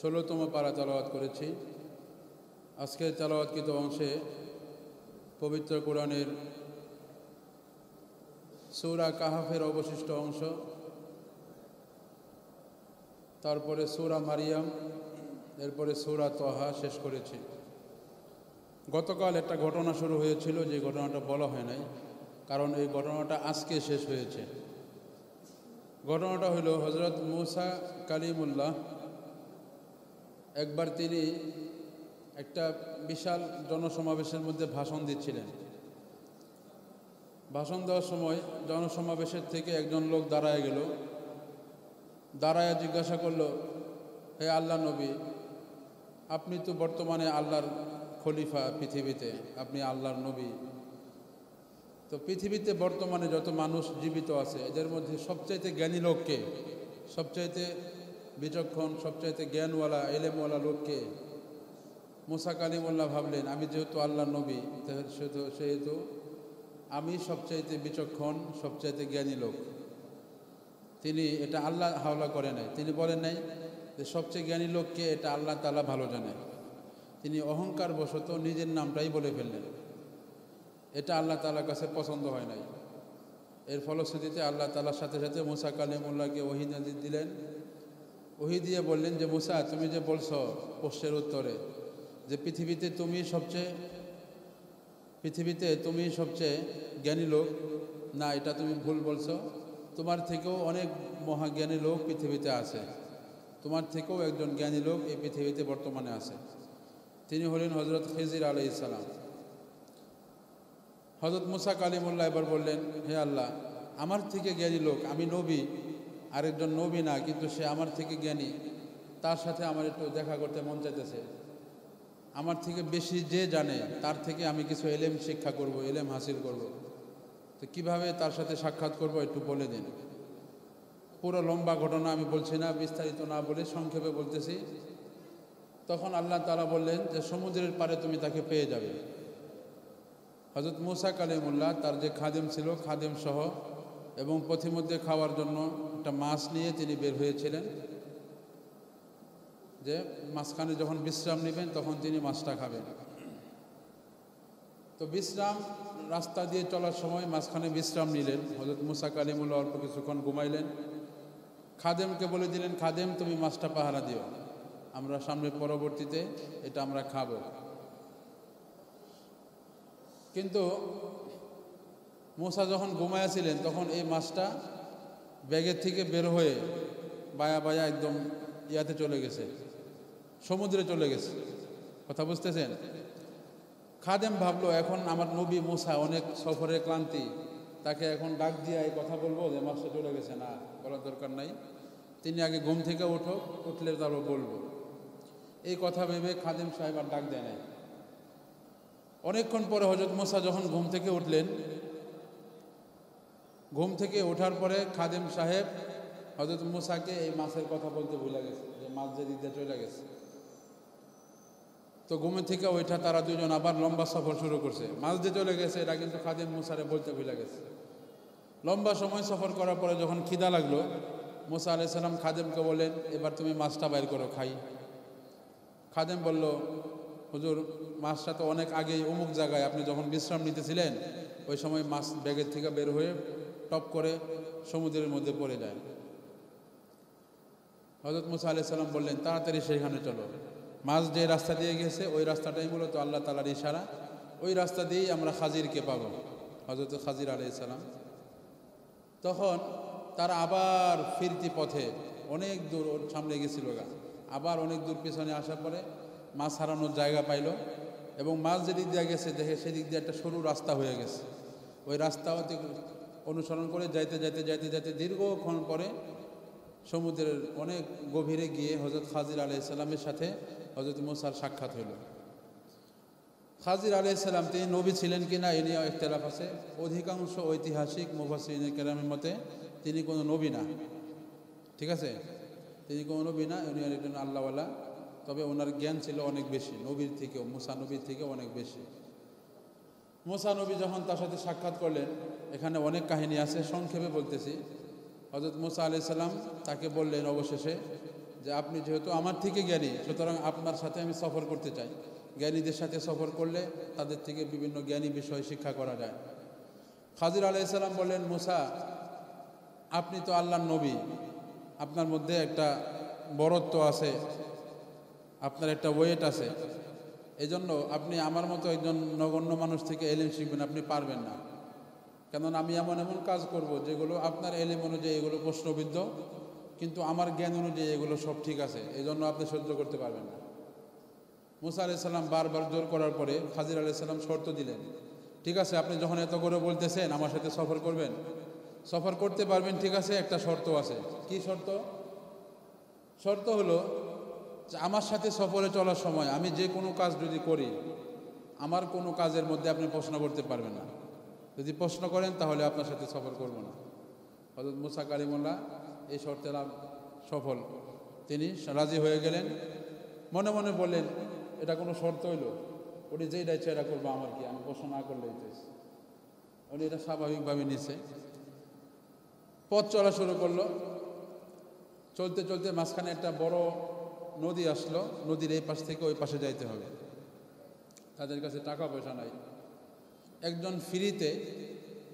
16তম পারা তেলাওয়াত করেছি। আজকের তেলাওয়াতকৃত অংশে পবিত্র কোরআনের সূরা কাহাফের অবশিষ্ট অংশ, তারপরে সূরা মারিয়াম, এরপরে সূরা তহা শেষ করেছি। গতকাল একটা ঘটনা শুরু হয়েছিল, যে ঘটনাটা বলা হয় নাই, কারণ এই ঘটনাটা আজকে শেষ হয়েছে। ঘটনাটা হলো হযরত মূসা কালিমুল্লাহ একবার তিনি একটা বিশাল জনসমাবেশের মধ্যে ভাষণ দিচ্ছিলেন। ভাষণ দেওয়ার সময় জনসমাবেশের থেকে একজন লোক দাঁড়ায় গেল, দাঁড়ায় জিজ্ঞাসা করল, হে আল্লাহ নবী, আপনি তো বর্তমানে আল্লাহর খলিফা পৃথিবীতে, আপনি আল্লাহর নবী, তো পৃথিবীতে বর্তমানে যত মানুষ জীবিত আছে এদের মধ্যে সবচাইতে জ্ঞানী লোককে, সবচাইতে বিচক্ষণ, সবচাইতে জ্ঞানওয়ালা এলেমওয়ালা লোককে? মূসা কালিমুল্লাহ ভাবলেন, আমি যেহেতু আল্লাহর নবী সেহেতু আমি সবচাইতে বিচক্ষণ, সবচাইতে জ্ঞানী লোক। তিনি এটা আল্লাহ হাওলা করে নাই, তিনি বলেন নাই যে সবচেয়ে জ্ঞানী লোককে, এটা আল্লাহ তাআলা ভালো জানে। তিনি অহংকার বশত নিজের নামটাই বলে ফেললেন। এটা আল্লাহ তাআলার কাছে পছন্দ হয় নাই। এর ফলশ্রুতিতে আল্লাহ তাআলার সাথে সাথে মূসা কালিমুল্লাহকে ওহী নাযিল দিলেন। ওহী দিয়ে বললেন যে, মূসা, তুমি যে বলছো প্রশ্নের উত্তরে যে পৃথিবীতে তুমি সবচেয়ে জ্ঞানী লোক, না, এটা তুমি ভুল বলছো। তোমার থেকেও অনেক মহাজ্ঞানী লোক পৃথিবীতে আছে, তোমার থেকেও একজন জ্ঞানী লোক এই পৃথিবীতে বর্তমানে আছে। তিনি হলেন হযরত খিজির আলাইহিস সালাম। হযরত মূসা কালিমুল্লাহ এবার বললেন, হে আল্লাহ, আমার থেকে জ্ঞানী লোক, আমি নবী, আরেকজন নবী না, কিন্তু সে আমার থেকে জ্ঞানী, তার সাথে আমার একটু দেখা করতে মন চাইতেছে। আমার থেকে বেশি যে জানে তার থেকে আমি কিছু এলেম শিক্ষা করব, এলেম হাসিল করব। তো কিভাবে তার সাথে সাক্ষাৎ করব একটু বলে দিন। পুরো লম্বা ঘটনা আমি বলছি না, বিস্তারিত না বলে সংক্ষেপে বলতেছি। তখন আল্লাহ তাআলা বললেন যে সমুদ্রের পাড়ে তুমি তাকে পেয়ে যাবে। হযরত মূসা কালিমুল্লাহ তার যে খাদেম ছিল, খাদেম সহ, এবং পথিমধ্যে খাওয়ার জন্য একটা মাছ নিয়ে তিনি বের হয়েছিলেন, যে মাঝখানে যখন বিশ্রাম নেবেন তখন তিনি মাছটা খাবেন। তো রাস্তা দিয়ে চলার সময় মাঝখানে বিশ্রাম নিলেন। হযরত মূসা কালিমুল্লাহ অল্প কিছুক্ষণ ঘুমাইলেন। খাদেমকে বলে দিলেন, খাদেম, তুমি মাছটা পাহারা দিও, আমরা সামনে পরবর্তীতে এটা আমরা খাবো। কিন্তু মূসা যখন ঘুমাইয়াছিলেন তখন এই মাছটা ব্যাগের থেকে বের হয়ে বায়া বায়া একদম ইয়াতে চলে গেছে, সমুদ্রে চলে গেছে। কথা বুঝতেছেন? খাদেম ভাবলো, এখন আমার নবী মূসা অনেক সফরের ক্লান্তি, তাকে এখন ডাক দিয়ে এই কথা বলবো যে মাছটা চলে গেছে? না, বলার দরকার নাই, তিনি আগে ঘুম থেকে উঠলে তারপর বলবো। এই কথা ভেবে খাদেম সাহেব আর ডাক দেয় নাই। অনেকক্ষণ পরে হযরত মূসা যখন ঘুম থেকে উঠলেন, ঘুম থেকে ওঠার পরে খাদেম সাহেব হযরত মূসাকে এই মাছের কথা বলতে ভুলে গেছে, যে মাছ যে দিতে চলে গেছে। তো ঘুমের থেকে ওইটা তারা দুজন আবার লম্বা সফর শুরু করছে। মাছ দিয়ে চলে গেছে, এটা কিন্তু খাদেম মূসারে বলতে ভুলে গেছে। লম্বা সময় সফর করার পরে যখন খিদা লাগলো, মূসা আলাইহিস সালাম খাদেমকে বললেন, এবার তুমি মাছটা বাইর করো, খাই। খাদেম বলল, হুজুর, মাছটা তো অনেক আগেই অমুক জায়গায় আপনি যখন বিশ্রাম নিতেছিলেন ওই সময় মাছ ব্যাগের থেকে বের হয়ে টপ করে সমুদ্রের মধ্যে পড়ে যায়। হযরত মূসা আলাইহিস সালাম বললেন, তাড়াতাড়ি সেখানে চলো, মাছ যে রাস্তা দিয়ে গেছে ওই রাস্তাটাই মূলত আল্লাহ তাআলার ইশারা, ওই রাস্তা দিয়েই আমরা খাজিরকে পাবো, হযরত খাজির আলাইহিস সালাম। তখন তারা আবার ফিরতি পথে অনেক দূর ওর সামনে গেছিল, আবার অনেক দূর পিছনে আসার পরে মাছ হারানোর জায়গা পাইল, এবং মাছ যেদিক দিয়ে গেছে দেখে সেদিক দিয়ে একটা সরু রাস্তা হয়ে গেছে। ওই রাস্তাও অনুসরণ করে যাইতে যাইতে যাইতে যাইতে দীর্ঘক্ষণ পরে সমুদ্রের অনেক গভীরে গিয়ে হযরত খাজির আলাইহিস সালামের সাথে হযরত মূসার সাক্ষাৎ হইল। খাজির আলাইহিস সালাম তিনি নবী ছিলেন কিনা এ নিয়ে ইখতিলাফ আছে। অধিকাংশ ঐতিহাসিক মুফাসসিরিনে কেরামের মতে তিনি কোনো নবী না। ঠিক আছে, তিনি কোনো নবী না, উনি একজন আল্লাহওয়ালা, তবে ওনার জ্ঞান ছিল অনেক বেশি, নবীর থেকেও, মূসা নবীর থেকেও অনেক বেশি। মূসা নবী যখন তার সাথে সাক্ষাৎ করলেন, এখানে অনেক কাহিনী আছে, সংক্ষেপে বলতেছি। হযরত মূসা আলাইহিস সালাম তাকে বললেন অবশেষে যে আপনি যেহেতু আমার থেকে জ্ঞানী, সুতরাং আপনার সাথে আমি সফর করতে চাই। জ্ঞানীদের সাথে সফর করলে তাদের থেকে বিভিন্ন জ্ঞানী বিষয় শিক্ষা করা যায়। খাজির আলাইহিস সালাম বললেন, মুসা, আপনি তো আল্লাহর নবী, আপনার মধ্যে একটা বরত্ব আছে, আপনার একটা ওয়েট আছে, এজন্য আপনি আমার মতো একজন নগণ্য মানুষ থেকে এলিম শিখবেন আপনি পারবেন না। কেননা আমি এমন এমন কাজ করব যেগুলো আপনার এলিম অনুযায়ী এগুলো প্রশ্নবিদ্ধ, কিন্তু আমার জ্ঞান অনুযায়ী এগুলো সব ঠিক আছে, এই জন্য আপনি সহ্য করতে পারবেন না। মুসা আলাইহিস সালাম বারবার জোর করার পরে খাজির আলাইহিস সালাম শর্ত দিলেন, ঠিক আছে আপনি যখন এত করে বলতেছেন আমার সাথে সফর করবেন, সফর করতে পারবেন, ঠিক আছে, একটা শর্ত আছে। কি শর্ত? শর্ত হলো যে আমার সাথে সফরে চলার সময় আমি যে কোনো কাজ যদি করি, আমার কোনো কাজের মধ্যে আপনি প্রশ্ন করতে পারবেন না। যদি প্রশ্ন করেন তাহলে আপনার সাথে সফর করব না। হযরত মুসা কালিমুল্লাহ এই শর্তে সফল, তিনি রাজি হয়ে গেলেন। মনে মনে বললেন, এটা কোনো শর্ত হইলো? উনি যেটা ইচ্ছা এটা করবো, আমার কি, আমি প্রশ্ন না করলেই তো। উনি এটা স্বাভাবিকভাবে নিছে। পথ চলা শুরু করলো। চলতে চলতে মাঝখানে একটা বড় নদী আসলো। নদীর এই পাশ থেকে ওই পাশে যাইতে হবে। তাদের কাছে টাকা পয়সা নাই। একজন ফ্রিতে,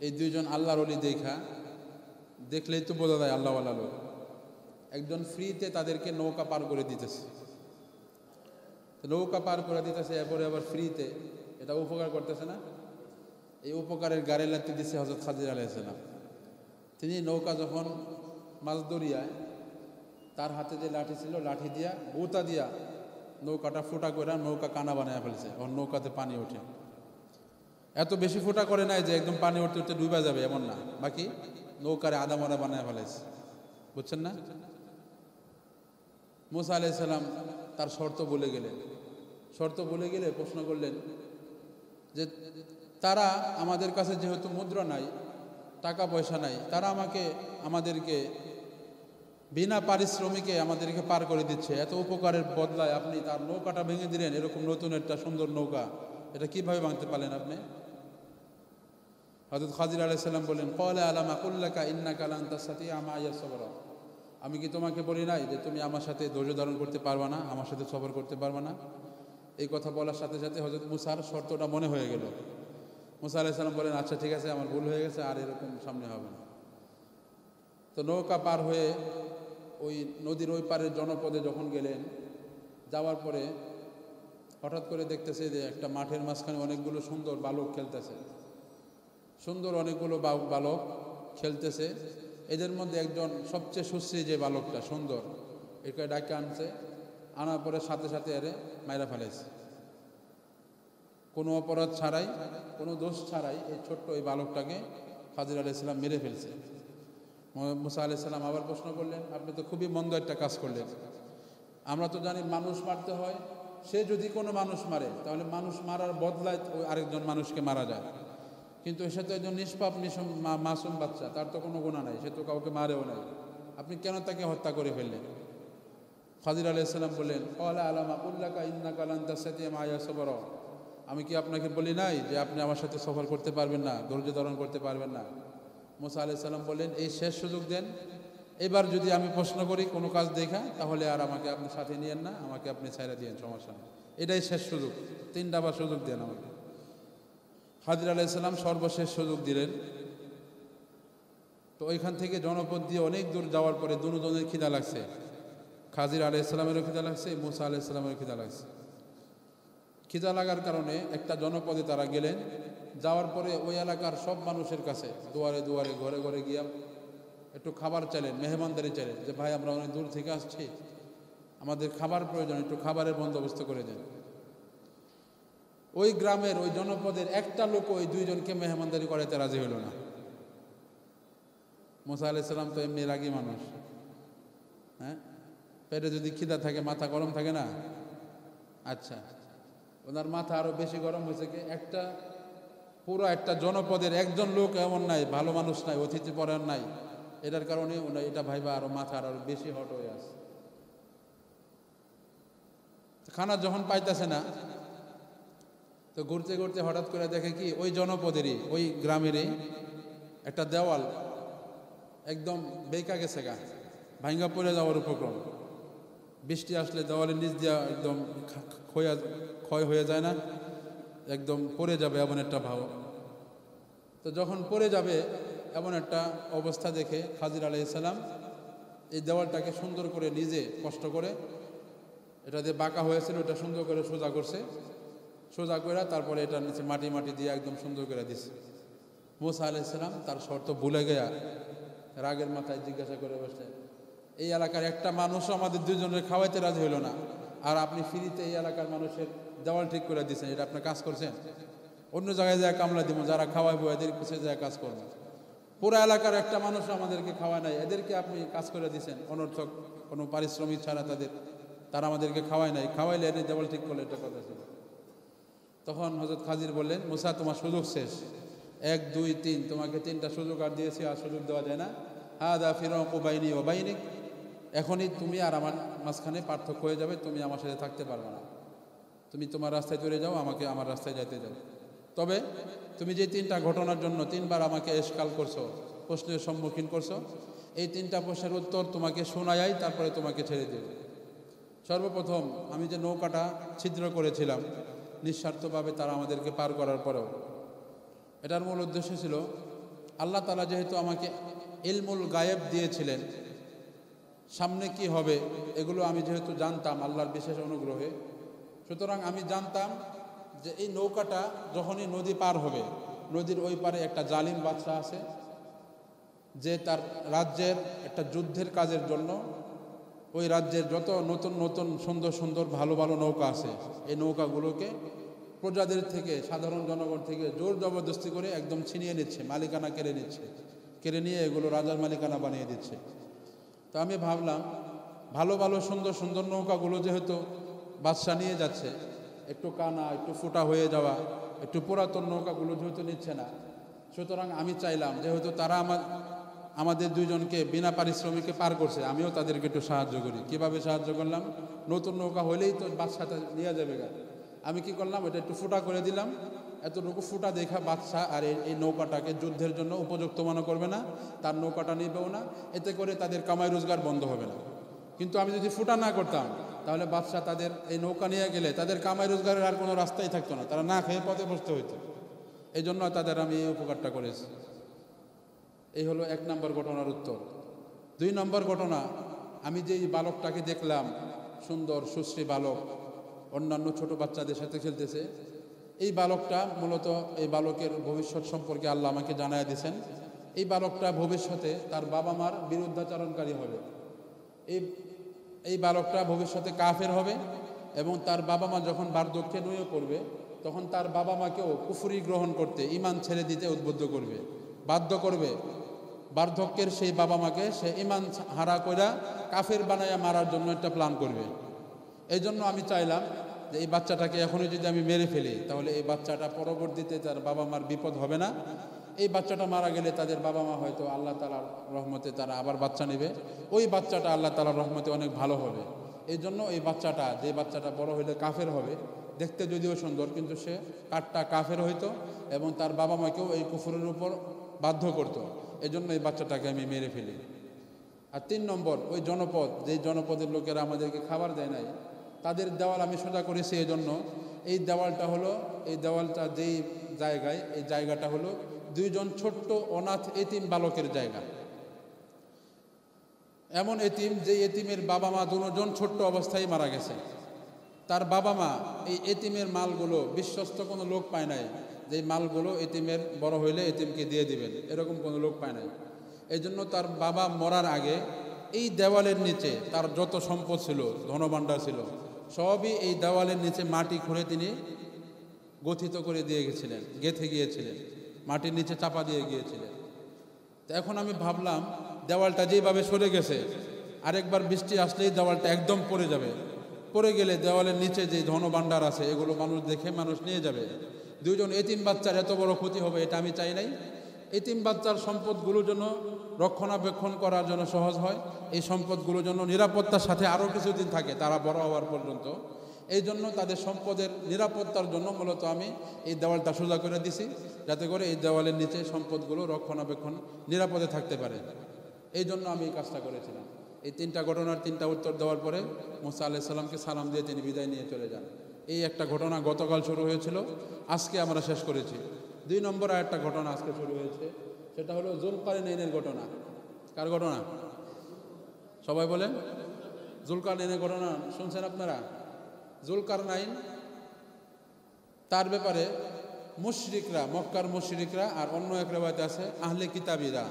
এই দুইজন আল্লাহর ওলি দেখলেই তো বোঝা যায় আল্লাহওয়ালা লোক, একজন ফ্রিতে তাদেরকে নৌকা পার করে দিতেছে। নৌকা পার করে দিতেছে, এরপরে আবার ফ্রিতে, এটা উপকার করতেছে না? এই উপকারের গাড়ি লাগতে দিচ্ছে হযরত খাজির আলাইহিস সালাম। তিনি নৌকা যখন মাছ দরিয়ায়, তার হাতে যে লাঠি ছিল, লাঠি দিয়া গোতা দিয়া নৌকাটা ফুটা করে নৌকা কানা বানায় ফেলছে। ওর নৌকাতে পানি ওঠে। এত বেশি ফুটা করে নাই যে একদম পানি উঠতে উঠতে ডুবা যাবে, এমন না, বাকি নৌকারে আদামরা বানায় ফেলেছে। বুঝছেন না? মুসা আলাইহিস সালাম তার শর্ত বলে গেলেন। শর্ত বলে গেলে প্রশ্ন করলেন যে তারা আমাদের কাছে যেহেতু মুদ্রা নাই, টাকা পয়সা নাই, তারা আমাদেরকে বিনা পারিশ্রমিকে আমাদেরকে পার করে দিচ্ছে। এত উপকারের বদলায় আপনি তার নৌকাটা ভেঙে দিলেন, এরকম নতুন একটা সুন্দর নৌকা, এটা কিভাবে ভাঙতে পারলেন আপনি? হযরত খাজির আলাইহিস সালাম বলেন, ক্বালা আলাম আকুল লাকা ইন্নাকা লান তাসতাতিআ মা'ইয়া সাবরা, আমি কি তোমাকে বলি নাই যে তুমি আমার সাথে ধৈর্য ধারণ করতে পারবা না, আমার সাথে সবর করতে পারবা না? এই কথা বলার সাথে সাথে হযরত মুসার শর্তটা মনে হয়ে গেল। মুসা আলাইহিস সালাম বলেন, আচ্ছা ঠিক আছে, আমার ভুল হয়ে গেছে, আর এরকম সামনে হবে না। তো নৌকা পার হয়ে ওই নদীর ওই পারের জনপদে যখন গেলেন, যাওয়ার পরে হঠাৎ করে দেখতেছে যে একটা মাঠের মাঝখানে অনেকগুলো সুন্দর বালক খেলতেছে। সুন্দর অনেকগুলো বালক খেলতেছে। এদের মধ্যে একজন সবচেয়ে সুশ্রী যে বালকটা সুন্দর, একে ডাকে আনছে। আনার পরে সাথে সাথে এরে মাইরা ফেলেছে। কোনো অপরাধ ছাড়াই, কোনো দোষ ছাড়াই এই ছোট্ট এই বালকটাকে খাজির আলাইহিস সালাম মেরে ফেলছে। মুসা আলাইহিস সালাম আবার প্রশ্ন করলেন, আপনি তো খুবই মন্দ একটা কাজ করলেন। আমরা তো জানি মানুষ মারতে হয়, সে যদি কোনো মানুষ মারে তাহলে মানুষ মারার বদলায় ওই আরেকজন মানুষকে মারা যায়, কিন্তু সে তো একজন নিষ্পাপ মাসুম বাচ্চা, তার তো কোনো গুনাহ নাই, সে তো কাউকে মারেও নাই, আপনি কেন তাকে হত্যা করে ফেললেন? খাজির আলাইহিস সালাম বললেন, ক্বালা আলাম আকুল লাকা ইন্নাকা লান তাসতাতিআ মা'ইয়া সাবরা, আমি কি আপনাকে বলি নাই যে আপনি আমার সাথে সফর করতে পারবেন না, ধৈর্য ধারণ করতে পারবেন না? মুসা আলাইহিস সালাম বললেন, এই শেষ সুযোগ দেন, এবার যদি আমি প্রশ্ন করি কোনো কাজ দেখা, তাহলে আর আমাকে আপনি সাথে নিয়েন না, আমাকে আপনি ছাইড়া দিয়েন, সমস্যা নেই, এটাই শেষ সুযোগ, 3টা বার সুযোগ দেন আমাকে। খাজির আলাইহিস সালাম সর্বশেষ সুযোগ দিলেন। তো ওইখান থেকে জনপদ দিয়ে অনেক দূর যাওয়ার পরে দুজনের খিদা লাগছে। খাজির আলাইহিস সালামেরও খিদা লাগছে, মুসা আলাইহিস সালামেরও খিদা লাগছে। খিদা লাগার কারণে একটা জনপদে তারা গেলেন। যাওয়ার পরে ওই এলাকার সব মানুষের কাছে দুয়ারে দুয়ারে ঘরে ঘরে গিয়া একটু খাবার চাইলেন, মেহমানদারি চাইলেন, যে ভাই আমরা অনেক দূর থেকে আসছি, আমাদের খাবার প্রয়োজন, একটু খাবারের বন্দোবস্ত করে দেন। ওই গ্রামের ওই জনপদের একটা লোক ওই দুইজনকে মেহমানদারি করাইতে রাজি হইল না। মুসা আলাইহিস সালাম তো এমনি রাগী মানুষ, হ্যাঁ, পেটে যদি খিদা থাকে মাথা গরম থাকে না। আচ্ছা, ওনার মাথা আরো বেশি গরম হয়েছে কি, পুরো একটা জনপদের একজন লোক এমন নাই, ভালো মানুষ নাই, অতিথি পরায়ণ নাই, এটার কারণে এটা ভাইবা আরো মাথা আরো বেশি হট হয়ে আছে। খানা যখন পাইতেছে না, তো ঘুরতে ঘুরতে হঠাৎ করে দেখে কি ওই জনপদেরই ওই গ্রামেরই একটা দেওয়াল একদম বেঁকা গেছে, ভাঙ্গা পড়ে যাওয়ার উপক্রম। বৃষ্টি আসলে দেওয়ালের নিচ দিয়া একদম ক্ষয় হয়ে যায় না, একদম পড়ে যাবে এমন একটা ভাব। তো যখন পড়ে যাবে এমন একটা অবস্থা দেখে খাজির আলাইহিস সালাম এই দেওয়ালটাকে সুন্দর করে নিজে কষ্ট করে, এটা দিয়ে বাঁকা হয়েছিল, এটা সুন্দর করে সোজা করছে, সোজা করে তারপরে এটা নিচে মাটি দিয়ে একদম সুন্দর করে দিছে। মুসা আলাইহিস সালাম তার শর্ত ভুলে গিয়া রাগের মাথায় জিজ্ঞাসা করে বসলেন, এই এলাকার একটা মানুষও আমাদের দুজনের খাওয়াইতে রাজি হইল না, আর আপনি ফ্রিতে এই এলাকার মানুষের দেওয়াল ঠিক করে দিচ্ছেন, এটা আপনার কাজ করছেন? অন্য জায়গায় যায় কামলা দিব, যারা খাওয়াইবো এদের পিছিয়ে যায় কাজ করবো। পুরো এলাকার একটা মানুষ আমাদেরকে খাওয়ায় নাই, এদেরকে আপনি কাজ করে দিচ্ছেন অনর্থক, কোনো পারিশ্রমিক ছাড়া তারা আমাদেরকে খাওয়ায় নাই, খাওয়াইলে এনে দেওয়াল ঠিক করলে এটা কথা ছিল। তখন হযরত খাজির বললেন, মুসা তোমার সুযোগ শেষ, 1 2 3, তোমাকে 3টা সুযোগ আর দিয়েছি, আর সুযোগ দেওয়া যায় না। হাদা ফিরাকু বাইনি ওয়া বাইনিক, এখনই তুমি আর আমার মাঝখানে পার্থক্য হয়ে যাবে, তুমি আমার সাথে থাকতে পারবে না, তুমি তোমার রাস্তায় চলে যাও, আমাকে আমার রাস্তায় যেতে যাও। তবে তুমি যে 3টা ঘটনার জন্য 3বার আমাকে এশকাল করছো, প্রশ্নের সম্মুখীন করছো, এই 3টা প্রশ্নের উত্তর তোমাকে শোনায়াই তারপরে তোমাকে ছেড়ে দেব। সর্বপ্রথম আমি যে নৌকাটা ছিদ্র করেছিলাম নিঃস্বার্থভাবে তারা আমাদেরকে পার করার পরেও, এটার মূল উদ্দেশ্য ছিল আল্লাহ তাআলা যেহেতু আমাকে ইলমুল গায়েব দিয়েছিলেন, সামনে কি হবে এগুলো আমি যেহেতু জানতাম আল্লাহর বিশেষ অনুগ্রহে, সুতরাং আমি জানতাম যে এই নৌকাটা যখনই নদী পার হবে, নদীর ওই পারে একটা জালিম বাদশা আছে, যে তার রাজ্যের একটা যুদ্ধের কাজের জন্য ওই রাজ্যের যত নতুন নতুন সুন্দর সুন্দর ভালো ভালো নৌকা আছে, এই নৌকাগুলোকে প্রজাদের থেকে, সাধারণ জনগণ থেকে জোর জবরদস্তি করে একদম ছিনিয়ে নিচ্ছে, মালিকানা কেড়ে নিয়ে এগুলো রাজার মালিকানা বানিয়ে দিচ্ছে। তো আমি ভাবলাম ভালো ভালো সুন্দর সুন্দর নৌকাগুলো যেহেতু বাদশা নিয়ে যাচ্ছে, একটু কানা, একটু ফুটা হয়ে যাওয়া, একটু পুরাতন নৌকাগুলো যেহেতু নিচ্ছে না, সুতরাং আমি চাইলাম যেহেতু তারা আমাদের দুইজনকে বিনা পারিশ্রমিকে পার করছে, আমিও তাদেরকে একটু সাহায্য করি। কিভাবে সাহায্য করলাম? নতুন নৌকা হলেই তো বাদশাটা নিয়ে যাবে গা, আমি কি করলাম, এটা একটু ফুটা করে দিলাম, এতটুকু ফুটা দেখা বাদশা আর এই নৌকাটাকে যুদ্ধের জন্য উপযুক্ত মনে করবে না, তার নৌকাটা নিবেও না, এতে করে তাদের কামাই রোজগার বন্ধ হবে না। কিন্তু আমি যদি ফুটা না করতাম তাহলে বাদশা তাদের এই নৌকা নিয়ে গেলে তাদের কামাই রোজগারের আর কোনো রাস্তাই থাকতো না, তারা না খেয়ে পথে বসতে হইতো। এই জন্য তাদের আমি এই উপকারটা করেছি। এই হলো 1 নম্বর ঘটনার উত্তর। 2 নম্বর ঘটনা, আমি যেই বালকটাকে দেখলাম, সুন্দর সুশ্রী বালক, অন্যান্য ছোট বাচ্চাদের সাথে খেলতেছে, এই বালকটা মূলত, এই বালকের ভবিষ্যৎ সম্পর্কে আল্লাহ আমাকে জানায় দিয়েছেন। এই বালকটা ভবিষ্যতে তার বাবা মার বিরুদ্ধাচরণকারী হবে, এই বালকটা ভবিষ্যতে কাফের হবে, এবং তার বাবা মা যখন বার্ধক্যে নুয়ে পড়বে তখন তার বাবা মাকেও কুফরি গ্রহণ করতে, ঈমান ছেড়ে দিতে উদ্বুদ্ধ করবে, বাধ্য করবে। বার্ধক্যের সেই বাবা মাকে সে ঈমান হারা কইরা কাফের বানায়া মারার জন্য একটা প্ল্যান করবে। এই জন্য আমি চাইলাম যে এই বাচ্চাটাকে এখনই যদি আমি মেরে ফেলি তাহলে এই বাচ্চাটা পরবর্তীতে তার বাবা মার বিপদ হবে না। এই বাচ্চাটা মারা গেলে তাদের বাবা মা হয়তো আল্লাহ তাআলার রহমতে তারা আবার বাচ্চা নেবে, ওই বাচ্চাটা আল্লাহ তাআলার রহমতে অনেক ভালো হবে। এই জন্য এই বাচ্চাটা, যে বাচ্চাটা বড় হইলে কাফের হবে, দেখতে যদিও সুন্দর কিন্তু সে কাঠটা কাফের হইতো এবং তার বাবা মাকেও এই কুফরের উপর বাধ্য করত। এই জন্য এই বাচ্চাটাকে আমি মেরে ফেলি। আর 3 নম্বর, ওই জনপদ, যেই জনপদের লোকেরা আমাদেরকে খাবার দেয় নাই, তাদের দেওয়াল আমি সোজা করেছি। এই জন্য এই দেওয়ালটা যেই জায়গায়, এই জায়গাটা হলো 2 জন ছোট্ট অনাথ এতিম বালকের জায়গা। এমন এতিম যে এতিমের বাবা মা দুজন ছোট্ট অবস্থায় মারা গেছে। তার বাবা মা এই এতিমের মালগুলো বিশ্বস্ত কোনো লোক পায় নাই, যে মালগুলো এতিমের বড় হইলে এতিমকে দিয়ে দিবেন, এরকম কোনো লোক পায় নাই। এই জন্য তার বাবা মরার আগে এই দেওয়ালের নিচে তার যত সম্পদ ছিল, ধনভাণ্ডার ছিল, সবই এই দেওয়ালের নিচে মাটি খুঁড়ে তিনি গঠিত করে দিয়ে গেছিলেন, গেঁথে গিয়েছিলেন, মাটির নিচে চাপা দিয়ে গিয়েছিলেন। তো এখন আমি ভাবলাম দেওয়ালটা যেভাবে সরে গেছে, আরেকবার বৃষ্টি আসলেই দেওয়ালটা একদম পড়ে যাবে, পড়ে গেলে দেওয়ালের নিচে যে ধনভাণ্ডার আছে এগুলো মানুষ দেখে মানুষ নিয়ে যাবে। 2 জন এতিম বাচ্চার এত বড় ক্ষতি হবে এটা আমি চাই নাই। এতিম বাচ্চার সম্পদগুলো যেন রক্ষণাবেক্ষণ করার জন্য সহজ হয়, এই সম্পদগুলো যেন নিরাপত্তার সাথে আরও কিছুদিন থাকে তারা বড় হওয়ার পর্যন্ত। এই জন্য তাদের সম্পদের নিরাপত্তার জন্য মূলত আমি এই দেওয়ালটা সোজা করে দিছি, যাতে করে এই দেওয়ালের নিচে সম্পদগুলো রক্ষণাবেক্ষণ নিরাপদে থাকতে পারে। এই জন্য আমি এই কাজটা করেছিলাম। এই তিনটা ঘটনার তিনটা উত্তর দেওয়ার পরে মুসা আলাইহিস সালামকে সালাম দিয়ে তিনি বিদায় নিয়ে চলে যান। এই একটা ঘটনা গতকাল শুরু হয়েছিল, আজকে আমরা শেষ করেছি। 2 নম্বর আর একটা ঘটনা আজকে শুরু হয়েছে, সেটা হলো যুলকারনাইনের ঘটনা। কার ঘটনা? সবাই বলেন। যুলকারনাইনের ঘটনা শুনছেন আপনারা? যুলকারনাইন, তার ব্যাপারে মুশরিকরা, মক্কার মুশরিকরা আর অন্য এক রেওয়ায়েতে আছে আহলে কিতাবীরা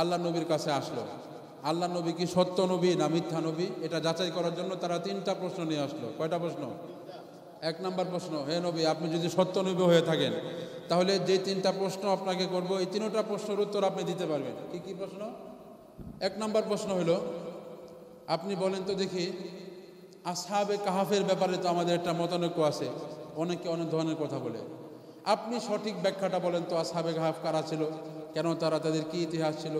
আল্লাহ নবীর কাছে আসলো। আল্লাহ নবী কি সত্য নবী না মিথ্যা নবী, এটা যাচাই করার জন্য তারা 3টা প্রশ্ন নিয়ে আসলো। কয়টা প্রশ্ন? 1 নম্বর প্রশ্ন, হে নবী, আপনি যদি সত্য নবী হয়ে থাকেন তাহলে যে 3টা প্রশ্ন আপনাকে করব, এই 3টা প্রশ্নের উত্তর আপনি দিতে পারবেন। কি কি প্রশ্ন? 1 নম্বর প্রশ্ন হলো, আপনি বলেন তো দেখি, আসহাবে কাহাফের ব্যাপারে তো আমাদের একটা মতানৈক্য আছে, অনেকে অনেক ধরনের কথা বলে। আপনি সঠিক ব্যাখ্যাটা বলেন তো, আসহাবে কাহাফ কারা ছিল, কেন তারা, তাদের কি ইতিহাস ছিল,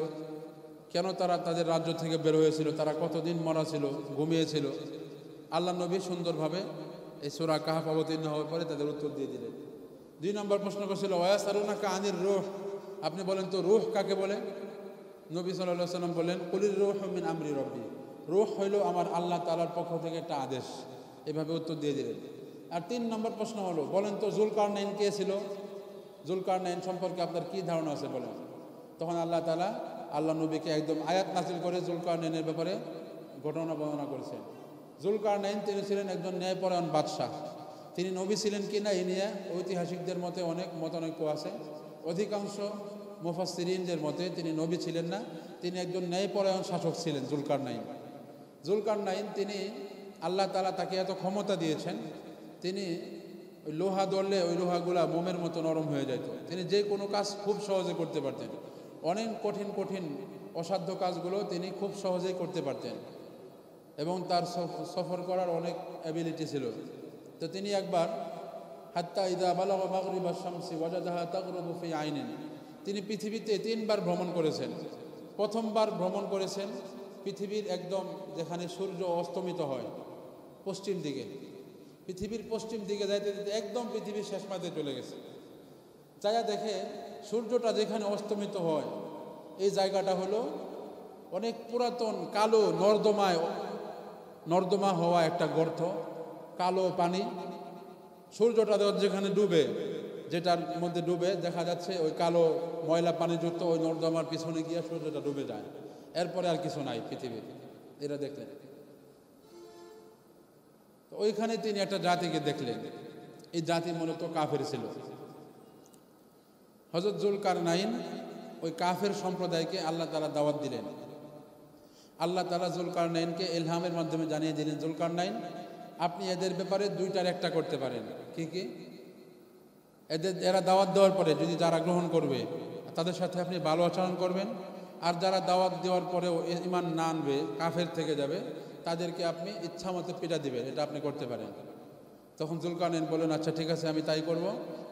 কেন তারা তাদের রাজ্য থেকে বের হয়েছিল, তারা কতদিন মরা ছিল, ঘুমিয়েছিল। আল্লাহ নবী সুন্দরভাবে এই সূরা কাহাফ অবতীর্ণ হওয়ার পরে তাদের উত্তর দিয়ে দিলেন। 2 নম্বর প্রশ্ন করছিল ওয়ায়াসালুনাকা আনির রূহ, আপনি বলেন তো রূহ কাকে বলে। নবী সাল্লাল্লাহু আলাইহি ওয়াসাল্লাম বলেন কুলির রূহু মিন আমরি রাব্বি, রূহ হইল আমার আল্লাহ তাআলার পক্ষ থেকে একটা আদেশ। এভাবে উত্তর দিয়ে দিলেন। আর 3 নম্বর প্রশ্ন হলো, বলেন তো যুলকারনাইন কে ছিল, যুলকারনাইন সম্পর্কে আপনার কি ধারণা আছে বলেন। তখন আল্লাহ তাআলা আল্লাহ নবীকে একদম আয়াত নাযিল করে যুলকারনাইনের ব্যাপারে ঘটনা বর্ণনা করেছেন। যুলকারনাইন তিনি ছিলেন একজন ন্যায়পরায়ণ বাদশাহ। তিনি নবী ছিলেন কি না, এই নিয়ে ঐতিহাসিকদের মতে অনেক মতানৈক্য আছে। অধিকাংশ মুফাসসিরিনদের মতে তিনি নবী ছিলেন না, তিনি একজন ন্যায়পরায়ণ শাসক ছিলেন যুলকারনাইন। যুলকারনাইন, তিনি আল্লাহ তাআলা তাকে এত ক্ষমতা দিয়েছেন, তিনি ওই লোহা ধরলে ওই লোহাগুলা মোমের মতো নরম হয়ে যেত। তিনি যে কোনো কাজ খুব সহজে করতে পারতেন। অনেক কঠিন কঠিন অসাধ্য কাজগুলো তিনি খুব সহজেই করতে পারতেন এবং তার সফর করার অনেক অ্যাবিলিটি ছিল। তো তিনি একবার হাত্তা ইদা বালাগা মাগরিবা শামসি ওয়াজাদাহা তাগরুবু ফি আইনিন, তিনি পৃথিবীতে 3বার ভ্রমণ করেছেন। প্রথমবার ভ্রমণ করেছেন পৃথিবীর একদম যেখানে সূর্য অস্তমিত হয় পশ্চিম দিকে, পৃথিবীর পশ্চিম দিকে যাইতে যেতে একদম পৃথিবীর শেষ মাথায় চলে গেছে। যাইয়া দেখে সূর্যটা যেখানে অস্তমিত হয় এই জায়গাটা হলো অনেক পুরাতন কালো নর্দমা হওয়া একটা গর্ত, কালো পানি। সূর্যটা যেখানে ডুবে, যেটার মধ্যে ডুবে দেখা যাচ্ছে ওই কালো ময়লা পানিযুক্ত ওই নর্দমার পিছনে গিয়ে সূর্যটা ডুবে যায়। এরপরে আর কিছু নাই পৃথিবীতে। এরা দেখলেন, ওইখানে তিনি একটা জাতিকে দেখলেন। এই জাতি মূলত কাফের ছিল। হযরত যুলকারনাইন ওই কাফের সম্প্রদায়কে আল্লাহ তাআলা দাওয়াত দিলেন। আল্লাহ তাআলা যুলকারনাইনকে ইলহামের মাধ্যমে জানিয়ে দিলেন, যুলকারনাইন, আপনি এদের ব্যাপারে 2টার একটা করতে পারেন। কি কি? এরা দাওয়াত দেওয়ার পরে যদি যারা গ্রহণ করবে তাদের সাথে আপনি ভালো আচরণ করবেন, আর যারা দাওয়াত দেওয়ার পরেও ঈমান না আনবে, কাফের থেকে যাবে, তাদেরকে আপনি ইচ্ছা মতো পিটা দিবেন। এটা আপনি করতে পারেন। তখন যুলকারনাইন বলেন, আচ্ছা ঠিক আছে, আমি তাই করব।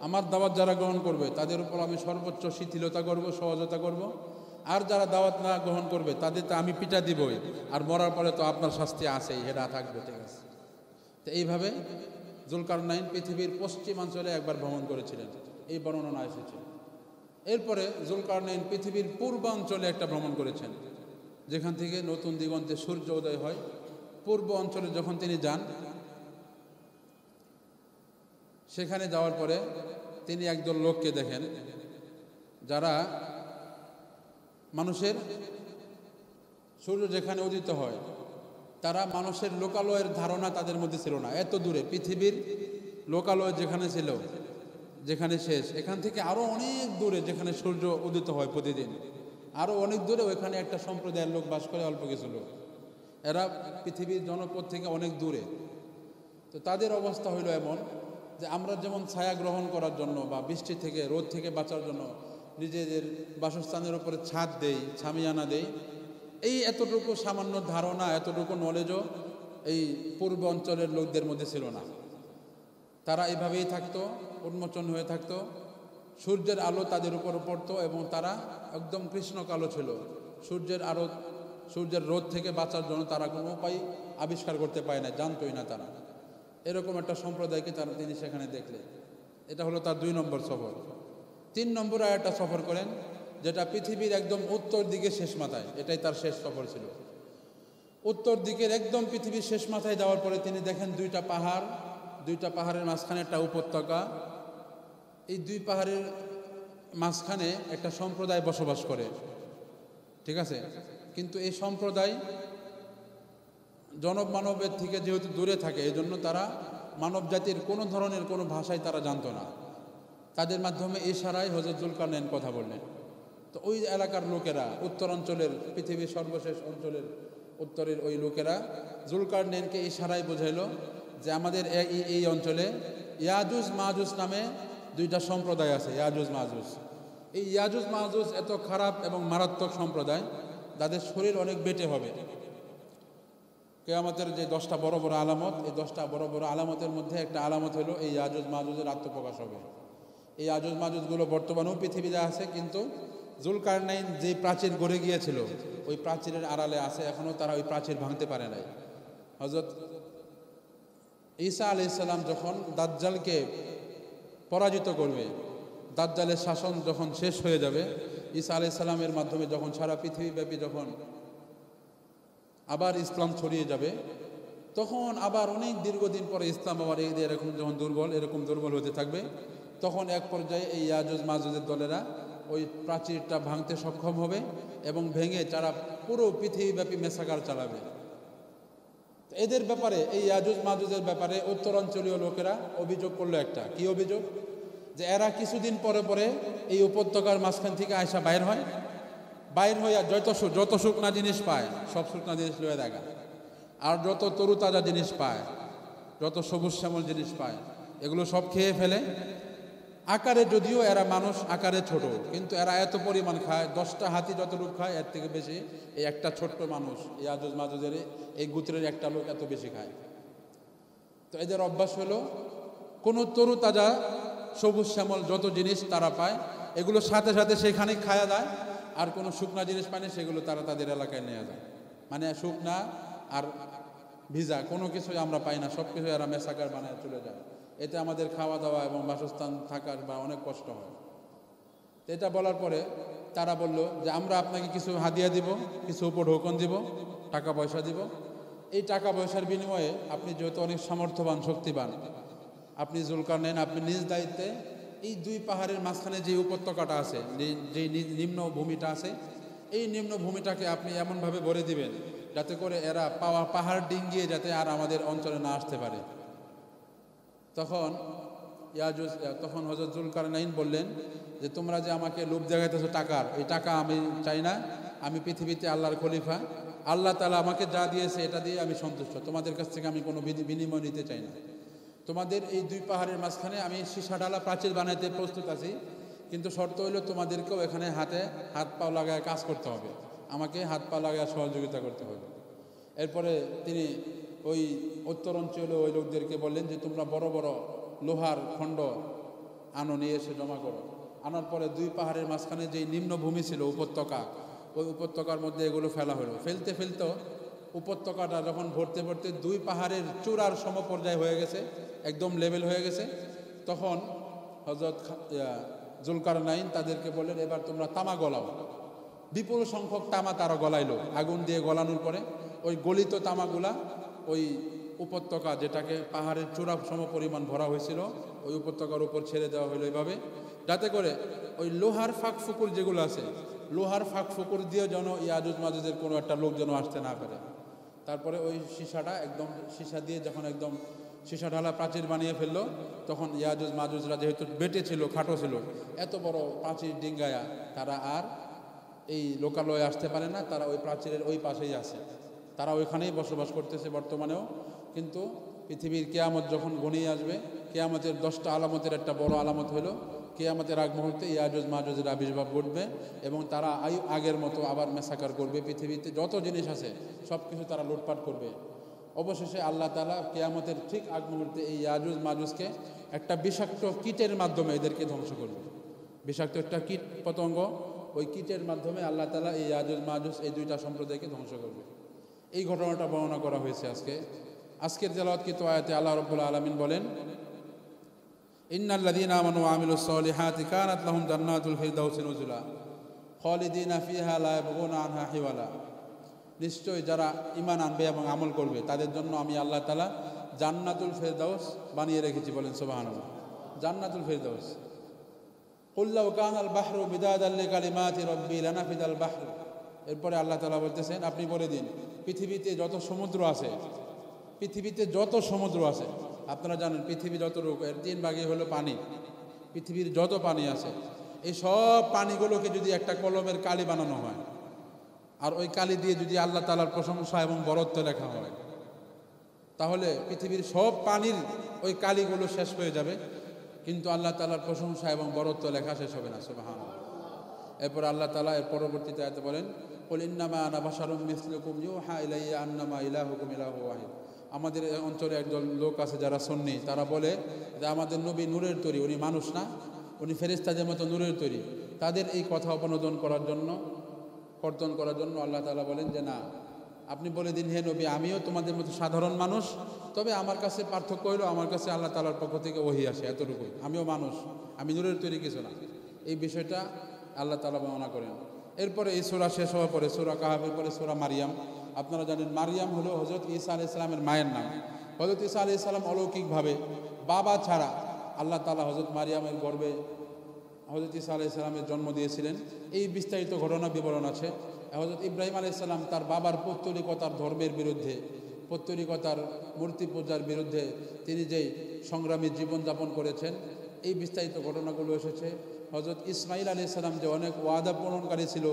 আমার দাওয়াত যারা গ্রহণ করবে তাদের উপর আমি সর্বোচ্চ শিথিলতা করব, সহজতা করব, আর যারা দাওয়াত না গ্রহণ করবে তাদের তো আমি পিটা দিবই, আর মরার পরে তো আপনার শাস্তি আছেই, হেরা থাকবে। ঠিক আছে। তো এইভাবে যুলকারনাইন পৃথিবীর পশ্চিমাঞ্চলে একবার ভ্রমণ করেছিলেন, এই বর্ণনা এসেছে। এরপরে যুলকারনাইন পৃথিবীর পূর্বাঞ্চলে একটা ভ্রমণ করেছেন, যেখান থেকে নতুন দিগন্তে সূর্য উদয় হয়। পূর্ব অঞ্চলে যখন তিনি যান, সেখানে যাওয়ার পরে তিনি একদল লোককে দেখেন যারা মানুষের, সূর্য যেখানে উদিত হয়, তারা মানুষের লোকালয়ের ধারণা তাদের মধ্যে ছিল না। এত দূরে পৃথিবীর লোকালয় যেখানে ছিল, যেখানে শেষ, এখান থেকে আরও অনেক দূরে যেখানে সূর্য উদিত হয় প্রতিদিন, আরও অনেক দূরে ওইখানে একটা সম্প্রদায়ের লোক বাস করে, অল্প কিছু লোক। এরা পৃথিবীর জনপদ থেকে অনেক দূরে। তো তাদের অবস্থা হইল এমন যে আমরা যেমন ছায়া গ্রহণ করার জন্য বা বৃষ্টি থেকে, রোদ থেকে বাঁচার জন্য নিজেদের বাসস্থানের উপরে ছাদ দেই, ছামিয়ানা দেই, এই এতটুকু সামান্য ধারণা, এতটুকু নলেজও এই পূর্ব অঞ্চলের লোকদের মধ্যে ছিল না। তারা এভাবেই থাকতো, উন্মোচন হয়ে থাকতো। সূর্যের আলো তাদের উপর পড়তো এবং তারা একদম কৃষ্ণ কালো ছিল। সূর্যের রোদ থেকে বাঁচার জন্য তারা কোনো উপায় আবিষ্কার করতে পারে না, জানতোই না তারা। এরকম একটা সম্প্রদায়কে তিনি সেখানে দেখলেন। এটা হলো তার 2 নম্বর সফর। 3 নম্বরে একটা সফর করেন, যেটা পৃথিবীর একদম উত্তর দিকে শেষ মাথায়, এটাই তার শেষ সফর ছিল। উত্তর দিকের একদম পৃথিবীর শেষ মাথায় যাওয়ার পরে তিনি দেখেন দুইটা পাহাড়ের মাঝখানে একটা উপত্যকা। এই দুই পাহাড়ের মাঝখানে একটা সম্প্রদায় বসবাস করে, ঠিক আছে। কিন্তু এই সম্প্রদায় মানবের থেকে যেহেতু দূরে থাকে, এই জন্য তারা মানব জাতির কোনো ধরনের কোনো ভাষাই তারা জানতো না। তাদের মাধ্যমে ইশারায় হযরত যুলকারনাইন কথা বললেন। তো ওই এলাকার লোকেরা, উত্তরাঞ্চলের, পৃথিবীর সর্বশেষ অঞ্চলের উত্তরের ওই লোকেরা যুলকারনাইনকে ইশারায় বোঝাইলো যে আমাদের এই অঞ্চলে ইয়াজুজ মাজুজ নামে দুইটা সম্প্রদায় আছে। ইয়াজুজ মাজুজ, এই ইয়াজুজ মাজুজ এত খারাপ এবং মারাত্মক সম্প্রদায়, তাদের শরীর অনেক বেটে হবে। কিয়ামতের যে 10টা বড় বড় আলামত, এই 10টা বড় বড় আলামতের মধ্যে একটা আলামত হলো এই ইয়াজুজ মাজুজের আত্মপ্রকাশ হবে। এই ইয়াজুজ মাজুজগুলো বর্তমানেও পৃথিবীতে আছে, কিন্তু যুলকারনাইন যে প্রাচীর গড়ে গিয়েছিল ওই প্রাচীরের আড়ালে আছে, এখনও তারা ওই প্রাচীর ভাঙতে পারে নাই। হযরত ঈসা আলাইহিস সালাম যখন দাজ্জালকে পরাজিত করবে, দাজ্জালের শাসন যখন শেষ হয়ে যাবে, ঈসা আলাইহিস সালামের মাধ্যমে যখন সারা পৃথিবীব্যাপী যখন আবার ইসলাম ছড়িয়ে যাবে, তখন আবার অনেক দীর্ঘদিন পরে ইসলাম আবার এরকম যখন দুর্বল হতে থাকবে, তখন এক পর্যায়ে এই ইয়াজুজ মাজুজের দলেরা ওই প্রাচীরটা ভাঙতে সক্ষম হবে এবং ভেঙে তারা পুরো পৃথিবীব্যাপী মেসাকার চালাবে। এদের ব্যাপারে, এই ইয়াজুজ মাজুজের ব্যাপারে উত্তরাঞ্চলীয় লোকেরা অভিযোগ করলো একটা, কি অভিযোগ? যে এরা কিছুদিন পরে পরে এই উপত্যকার মাঝখান থেকে আয়সা বাইর হইয়া যত শুকনা জিনিস পায় সব শুকনা জিনিস লয়ে দেখা, আর যত তরুতাজা জিনিস পায়, যত সবুজ শ্যামল জিনিস পায়, এগুলো সব খেয়ে ফেলে। আকারে যদিও এরা মানুষ আকারে ছোট, কিন্তু এরা এত পরিমাণ খায়, 10টা হাতি যতটুকু খায় এর থেকে বেশি এই একটা ছোট্ট মানুষ, ইয়াজুজ মাজুজের এই গোত্রের একটা লোক এত বেশি খায়। তো এদের অভ্যাস হলো কোনো তরুতাজা সবুজ শ্যামল যত জিনিস তারা পায়, এগুলো সাথে সাথে সেখানে খাওয়া যায়, আর কোনো শুকনা জিনিস পায় না সেগুলো তারা তাদের এলাকায় নিয়ে যায়। মানে শুকনা আর ভিজা কোনো কিছুই আমরা পাই না, সব কিছু এরা মেসাকার বানায় চলে যায়। এতে আমাদের খাওয়া দাওয়া এবং বাসস্থান থাকার বা অনেক কষ্ট হয়। তো এটা বলার পরে তারা বলল যে আমরা আপনাকে কিছু হাদিয়া দিব, কিছু উপঢৌকন দিব, টাকা পয়সা দিব। এই টাকা পয়সার বিনিময়ে আপনি যেহেতু অনেক সামর্থ্যবান শক্তিবান, আপনি যুলকারনাইন, আপনি নিজ দায়িত্বে এই দুই পাহাড়ের মাঝখানে যে উপত্যকাটা আছে, যে নিম্ন ভূমিটা আছে, এই নিম্ন ভূমিটাকে আপনি এমনভাবে ভরে দিবেন যাতে করে এরা পাহাড় ডিঙ্গিয়ে যাতে আর আমাদের অঞ্চলে না আসতে পারে। তখন হযরত যুলকারনাইন বললেন যে তোমরা যে আমাকে লোভ দেখাইতেছো টাকার, এই টাকা আমি চাই না, আমি পৃথিবীতে আল্লাহর খলিফা, আল্লাহ তাআলা আমাকে যা দিয়েছে এটা দিয়ে আমি সন্তুষ্ট, তোমাদের কাছ থেকে আমি কোনো বিনিময় নিতে চাই না। তোমাদের এই দুই পাহাড়ের মাঝখানে আমি সীসা ঢালা প্রাচীর বানাইতে প্রস্তুত আছি, কিন্তু শর্ত হইল তোমাদেরকেও এখানে হাত পা লাগায় কাজ করতে হবে, আমাকে হাত পা লাগায় সহযোগিতা করতে হবে। এরপরে তিনি ওই উত্তর অঞ্চলে ওই লোকদেরকে বললেন যে তোমরা বড় বড় লোহার খণ্ড নিয়ে এসে জমা করো। আনার পরে দুই পাহাড়ের মাঝখানে যেই নিম্নভূমি ছিল উপত্যকা, ওই উপত্যকার মধ্যে এগুলো ফেলা হলো। ফেলতে উপত্যকাটা যখন ভরতে দুই পাহাড়ের চূড়ার সমপর্যায় হয়ে গেছে, একদম লেভেল হয়ে গেছে, তখন হযরত যুলকারনাইন তাদেরকে বললেন এবার তোমরা তামা গলাও। বিপুল সংখ্যক তামা তারা গলাইলো। আগুন দিয়ে গলানোর পরে ওই গলিত তামাগুলা ওই উপত্যকা, যেটাকে পাহাড়ের চূড়া সমপরিমাণ ভরা হয়েছিল, ওই উপত্যকার উপর ছেড়ে দেওয়া হলো এইভাবে, যাতে করে ওই লোহার ফাঁক ফুকুর যেগুলো আছে, লোহার ফাঁক ফুকুর দিয়ে যেন ইয়াজুজ মাজুজের কোনো একটা লোক যেন আসতে না পারে। তারপরে ওই সীসা দিয়ে যখন একদম সীসা ঢালা প্রাচীর বানিয়ে ফেললো, তখন ইয়াজুজ মাজুজরা যেহেতু বেটে ছিল, খাটো ছিল, এত বড় প্রাচীর ডিঙ্গায়া তারা আর এই লোকালয়ে আসতে পারে না, তারা ওই প্রাচীরের ওই পাশেই আছে, তারা ওইখানেই বসবাস করতেছে বর্তমানেও। কিন্তু পৃথিবীর কিয়ামত যখন ঘনিয়ে আসবে, কিয়ামতের 10টা আলামতের একটা বড় আলামত হলো কিয়ামতের আগ মুহূর্তে ইয়াজুজ মাজুজের আবির্ভাব ঘটবে এবং তারা আগের মতো আবার মেসাকার করবে। পৃথিবীতে যত জিনিস আছে সব কিছু তারা লুটপাট করবে। অবশেষে আল্লাহ তাআলা কিয়ামতের ঠিক আগ মুহূর্তে এই ইয়াজুজ মাজুজকে একটা বিষাক্ত কীটের মাধ্যমে এদেরকে ধ্বংস করবে। বিষাক্ত একটা কীট পতঙ্গ, ওই কীটের মাধ্যমে আল্লাহ তাআলা এই ইয়াজুজ মাজুজ এই দুইটা সম্প্রদায়কে ধ্বংস করবে। এই ঘটনাটা বর্ণনা করা হয়েছে আজকের তেলাওয়াতকৃত আয়াতে। আল্লাহ রাব্বুল আলামিন বলেন, ইন্নাল্লাযীনা আমানু ওয়া আমিলুস সলিহাতি কানাত লাহুম জান্নাতুল ফিরদাউসি নুজুলা খালিদিনা ফিহা লা ইয়াবগুনা আনহা হিওয়ালা। নিশ্চয়ই যারা ঈমান আনবে এবং আমল করবে তাদের জন্য আমি আল্লাহ তাআলা জান্নাতুল ফেরদাউস বানিয়ে রেখেছি। বলেন সুবহানাল্লাহ। জান্নাতুল ফেরদাউস। কুল লাউ কানাল বাহরু মিদাদাল লিকালিমাতি রাব্বি লানাফিদাল বাহরু। এরপরে আল্লাহ তাআলা বলতেছেন, আপনি বলে দিন পৃথিবীতে যত সমুদ্র আছে, পৃথিবীতে যত সমুদ্র আছে, আপনারা জানেন পৃথিবী যত রূপ, এর 3 ভাগই হলো পানি। পৃথিবীর যত পানি আছে এই সব পানিগুলোকে যদি একটা কলমের কালি বানানো হয় আর ওই কালি দিয়ে যদি আল্লাহ তাআলার প্রশংসা এবং বরত্ব লেখা হয়, তাহলে পৃথিবীর সব পানির ওই কালিগুলো শেষ হয়ে যাবে, কিন্তু আল্লাহ তাআলার প্রশংসা এবং বরত্ব লেখা শেষ হবে না। সুবহানাল্লাহ। এরপর আল্লাহ তাআলা এর পরবর্তীতে আয়াতে বলেন, কুল ইন্নামা আনা বাশারুম মিসলুকুম ইউহা ইলাইয়া আন্নামা ইলাহুকুম ইলাহু ওয়াহিদ। আমাদের এই অঞ্চলে একদল লোক আছে যারা সুন্নি, তারা বলে যে আমাদের নবী নূরের তৈরি, উনি মানুষ না, উনি ফেরেশতাদের মতো নূরের তৈরি। তাদের এই কথা অপনোদন করার জন্য, কর্তন করার জন্য আল্লাহ তাআলা বলেন যে না, আপনি বলে দিন হে নবী, আমিও তোমাদের মতো সাধারণ মানুষ, তবে আমার কাছে পার্থক্য হলো আমার কাছে আল্লাহ তাআলার পক্ষ থেকে ওহী আসে, এতটুকুই। আমিও মানুষ, আমি নূরের তৈরি কিছু না। এই বিষয়টা আল্লাহ তাআলা বর্ণনা করেন। এরপরে এই সূরা শেষ হওয়ার পরে সূরা কাহাফের পরে সূরা মারিয়াম। আপনারা জানেন মারিয়াম হলো হযরত ঈসা আলাইহিস সালামের মায়ের নাম। হযরত ঈসা আলাইহিস সালাম অলৌকিকভাবে বাবা ছাড়া আল্লাহ তাআলা হযরত মারিয়ামের গর্ভে হযরত ঈসা আলাইহিস সালামের জন্ম দিয়েছিলেন। এই বিস্তারিত ঘটনা বিবরণ আছে। হযরত ইব্রাহিম আলাইহিস সালাম তার বাবার পৌত্তলিকতার ধর্মের বিরুদ্ধে, পৌত্তলিকতার মূর্তি পূজার বিরুদ্ধে তিনি যেই সংগ্রামী জীবনযাপন করেছেন, এই বিস্তারিত ঘটনাগুলো এসেছে। হযরত ইসমাইল আলাইহিস সালাম যে অনেক ওয়াদা পূরণকারী ছিল,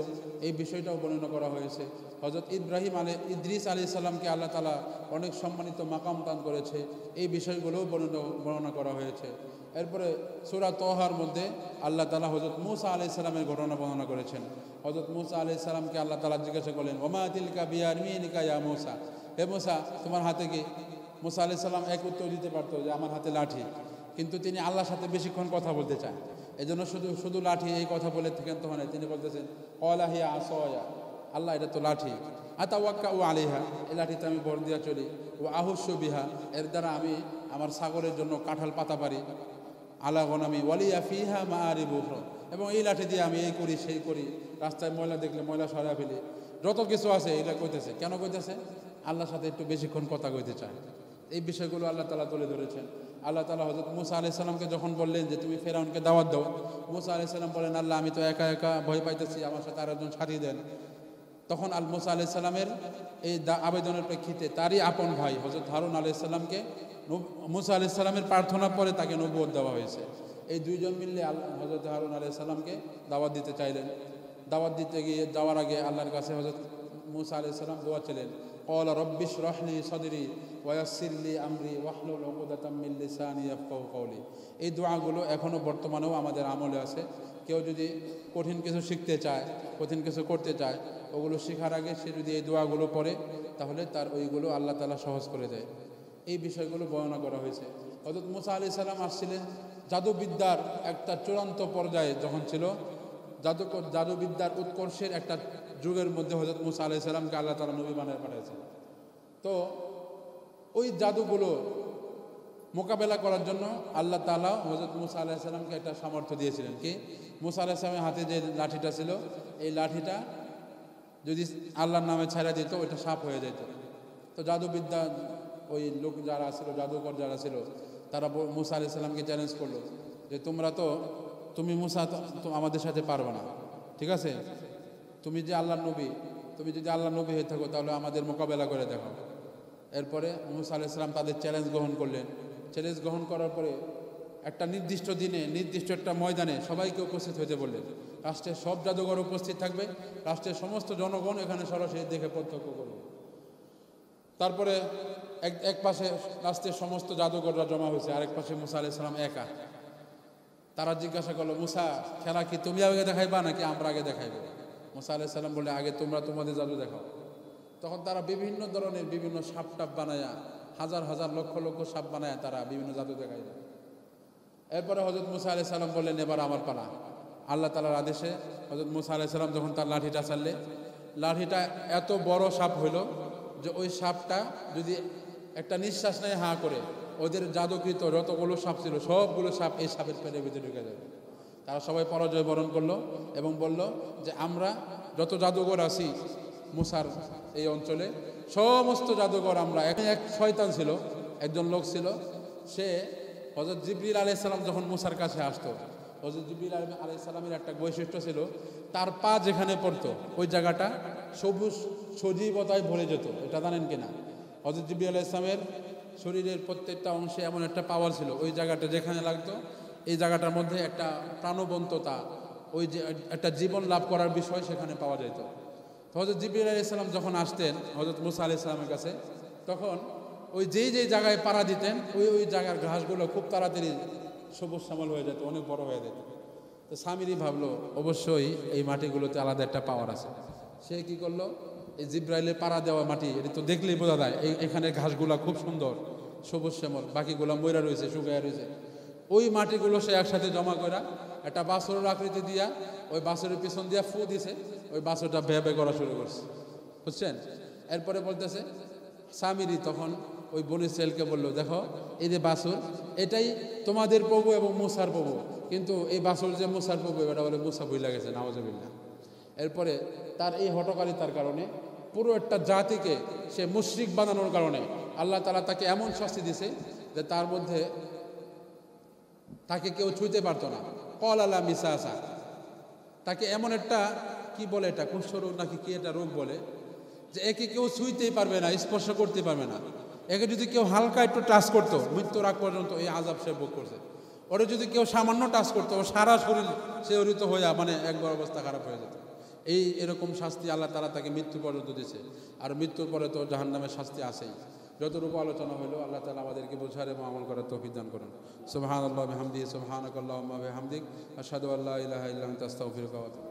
এই বিষয়টাও বর্ণনা করা হয়েছে। হযরত ইদ্রিস আলাইহিস সালামকে আল্লাহ তাআলা অনেক সম্মানিত মাকাম দান করেছে, এই বিষয়গুলোও বর্ণনা করা হয়েছে। এরপরে সূরা তহার মধ্যে আল্লাহ তাআলা হযরত মূসা আলাইহিস সালামের ঘটনা বর্ণনা করেছেন। হযরত মূসা আলাইহিস সালামকে আল্লাহ তাআলা জিজ্ঞাসা করলেন, ওমা তিলকা বিয়ামিনিকা ইয়া মূসা, হে মূসা তোমার হাতে কি? মূসা আলাইহিস সালাম এক উত্তর দিতে পারতো যে আমার হাতে লাঠি, কিন্তু তিনি আল্লাহর সাথে বেশিক্ষণ কথা বলতে চান, এজন্য শুধু লাঠি এই কথা বলে থাকেন। তখন তিনি বলতেছেন ক্বালা হিয়া আসয়া, আল্লাহ এটা তো লাঠি, আতাওয়াক্কাউ আলাইহা, এই লাঠিতে আমি ভর দিয়া চলি, ও আহুস্সু বিহা, এর দ্বারা আমি আমার ছাগলের জন্য কাঁঠাল পাতা পারি, আলা গনামি ওয়ালিয়া ফিহা মাআরিবু উখরা, এবং এই লাঠি দিয়ে আমি এই করি সেই করি, রাস্তায় ময়লা দেখলে ময়লা সরা ফেলি, যত কিছু আছে এটা কইতেছে। কেন কইতেছে? আল্লাহর সাথে একটু বেশিক্ষণ কথা কইতে চায়। এই বিষয়গুলো আল্লাহ তাআলা তুলে ধরেছেন। আল্লাহ তাআলা হযরত মূসা আলাইহিস সালামকে যখন বললেন যে তুমি ফেরাউনকে দাওয়াত দাও, মূসা আলাইহিস সালাম বলেন, আল্লাহ আমি তো একা একা ভয় পাইতেছি, আমার সাথে আরেকজন সাথী দেন। তখন মূসা আলাইহিস সালামের এই আবেদনের প্রেক্ষিতে তারই আপন ভাই হযরত হারুন আলাইহিস সালামকে মূসা আলাইহিস সালামের প্রার্থনার পরে তাকে নবুয়ত দেওয়া হয়েছে। এই দুইজন মিললে হযরত হারুন আলাইহিস সালামকে দাওয়াত দিতে চাইলেন। দাওয়াত দিতে গিয়ে যাওয়ার আগে আল্লাহর কাছে হযরত মূসা আলাইহিস সালাম দোয়া ছিলেন, ক্বালা রাব্বি ইশরাহ লি সাদরি ওয়া ইয়াসসির লি আমরি ওয়াহলুল উকদাতাম মিন লিসানি ইয়াফকাহু কওলি। এই দোয়াগুলো এখনও বর্তমানেও আমাদের আমলে আছে। কেউ যদি কঠিন কিছু শিখতে চায়, কঠিন কিছু করতে চায়, ওগুলো শেখার আগে সে যদি এই দোয়াগুলো পড়ে, তাহলে তার ওইগুলো আল্লাহ তাআলা সহজ করে দেয়। এই বিষয়গুলো বর্ণনা করা হয়েছে। হযরত মূসা আলাইহিস সালাম আসছিলেন জাদুবিদ্যার একটা চূড়ান্ত পর্যায়ে যখন ছিল, জাদুবিদ্যার উৎকর্ষের একটা যুগের মধ্যে হযরত মূসা আলাইহিস সালামকে আল্লাহ তাআলা নবী বানায় পাঠিয়েছেন। তো ওই জাদুগুলো মোকাবেলা করার জন্য আল্লাহ তাআলা হযরত মূসা আলাইহিস সালামকে একটা সামর্থ্য দিয়েছিলেন। কি? মূসা আলাইহিস সালামের হাতে যে লাঠিটা ছিল, এই লাঠিটা যদি আল্লাহর নামে ছাড়া দিত ওইটা সাপ হয়ে যেত। তো জাদুবিদ্যা ওই লোক যারা ছিল, জাদুকর যারা ছিল, তারা মূসা আলাইহিস সালামকে চ্যালেঞ্জ করলো যে তুমি মূসা তো আমাদের সাথে পারবে না, ঠিক আছে? তুমি যে আল্লাহর নবী, তুমি যদি আল্লাহর নবী হয়ে থাকো তাহলে আমাদের মোকাবেলা করে দেখো। এরপরে মূসা আলাইহিস সালাম তাদের চ্যালেঞ্জ গ্রহণ করলেন। চ্যালেঞ্জ গ্রহণ করার পরে একটা নির্দিষ্ট দিনে নির্দিষ্ট একটা ময়দানে সবাইকে উপস্থিত হতে বললেন। রাষ্ট্রের সব জাদুঘর উপস্থিত থাকবে, রাষ্ট্রের সমস্ত জনগণ এখানে সরাসরি দেখে প্রত্যক্ষ করবে। তারপরে এক পাশে রাষ্ট্রের সমস্ত জাদুঘররা জমা হয়েছে, আরেক পাশে মূসা আলাইহিস সালাম একা। তারা জিজ্ঞাসা করলো, মূসা খেলা কি তুমি আগে দেখাইবা নাকি আমরা আগে দেখাইব? মূসা আলাইহিস সালাম বললে, আগে তোমরা তোমাদের জাদু দেখাও। তখন তারা বিভিন্ন ধরনের বিভিন্ন সাপ টাপ বানায়া, হাজার হাজার লক্ষ লক্ষ সাপ বানায় তারা বিভিন্ন জাদু দেখাইল। এরপরে হযরত মূসা আলাইহিস সালাম বললেন, এবার আমার পালা। আল্লাহ তাআলার আদেশে হযরত মূসা আলাইহিস সালাম যখন তার লাঠিটা ছাড়লে, লাঠিটা এত বড় সাপ হইল যে ওই সাপটা যদি একটা নিঃশ্বাস নেয় হাঁ করে, ওদের জাদুকৃত যতগুলো সাপ ছিল সবগুলো সাপ এই সাপের পেটের ভিতরে ঢুকে যাবে। তারা সবাই পরাজয় বরণ করলো এবং বলল যে আমরা যত জাদুঘর আছি মুসার এই অঞ্চলে সমস্ত জাদুঘর আমরা এক শয়তান ছিল, একজন লোক ছিল, সে হযরত জিবরিল আলাইহিস সালাম যখন মুসার কাছে আসতো, হযরত জিবরিল আলাইহিস সালামের একটা বৈশিষ্ট্য ছিল, তার পা যেখানে পড়তো ওই জায়গাটা সবুজ সজীবতায় ভরে যেত। এটা জানেন কিনা? হযরত জিবরিল আলাইহিস সালামের শরীরের প্রত্যেকটা অংশে এমন একটা পাওয়ার ছিল, ওই জায়গাটা যেখানে লাগতো এই জায়গাটার মধ্যে একটা প্রাণবন্ততা, ওই যে একটা জীবন লাভ করার বিষয় সেখানে পাওয়া যেত। হযরত জিবরিল আলাইহিস সালাম যখন আসতেন হযরত মুসা আলাইহিস সালামের কাছে, তখন ওই যেই জায়গায় পাড়া দিতেন ওই জায়গার ঘাসগুলো খুব তাড়াতাড়ি সবুজ শ্যামল হয়ে যেত, অনেক বড় হয়ে যেত। তো সামিরি ভাবলো অবশ্যই এই মাটিগুলোতে আলাদা একটা পাওয়ার আছে। সে কি করলো, এই জিব্রাইলের পাড়া দেওয়া মাটি, এটা তো দেখলেই বোঝা যায় এখানে ঘাসগুলা খুব সুন্দর সবুজ শ্যামল, বাকিগুলো ময়রা রয়েছে, শুকায়া রয়েছে। ওই মাটিগুলো সে একসাথে জমা করা একটা বাছরের আকৃতি দিয়া ওই বাছরের পিছন দিয়া ফু দিছে, ওই বাছরটা ভেবে করা শুরু করছে, বুঝছেন? এরপরে বলতেছে সামিরি তখন ওই বনি ইসরাইলকে বললো, দেখো এই যে বাছুর, এটাই তোমাদের প্রভু এবং মুসার প্রভু, কিন্তু এই বাছুর যে মুসার প্রভু এটা বলে মুসা ভুইলা গেছে, নাউজুবিল্লাহ। এরপরে তার এই হঠকারিতার কারণে পুরো একটা জাতিকে সে মুশরিক বানানোর কারণে আল্লাহ তাআলা তাকে এমন শাস্তি দিছে যে তার মধ্যে তাকে কেউ ছুঁতে পারতো না। কল আলা মিসাসা, তাকে এমন একটা কি বলে, এটা কুষ্ঠ রোগ নাকি কি এটা রোগ বলে, যে একে কেউ ছুঁইতেই পারবে না, স্পর্শ করতে পারবে না। একে যদি কেউ হালকা একটু টাচ করতো মৃত্যুর আগ পর্যন্ত এই আযাব সে ভোগ করছে। ওরে যদি কেউ সামান্য টাচ করতো ও সারা শরীর শিহরিত হয়ে মানে একবার অবস্থা খারাপ হয়ে যেত। এরকম শাস্তি আল্লাহ তাআলা তাকে মৃত্যু পর্যন্ত দিয়েছে। আর মৃত্যুর পরে তো জাহান্নামের শাস্তি আছেই। যতটুকু আলোচনা হলো আল্লাহ তাআলা আমাদেরকে বোঝার এবং আমল করার তৌফিক দান করুন। সুবহানাল্লাহি ওয়া বিহামদিহি, সুবহানাকাল্লাহুম্মা ওয়া বিহামদিক, আশহাদু আল্লা ইলাহা ইল্লা আনতা আস্তাগফিরুকা ওয়া আতুবু ইলাইক।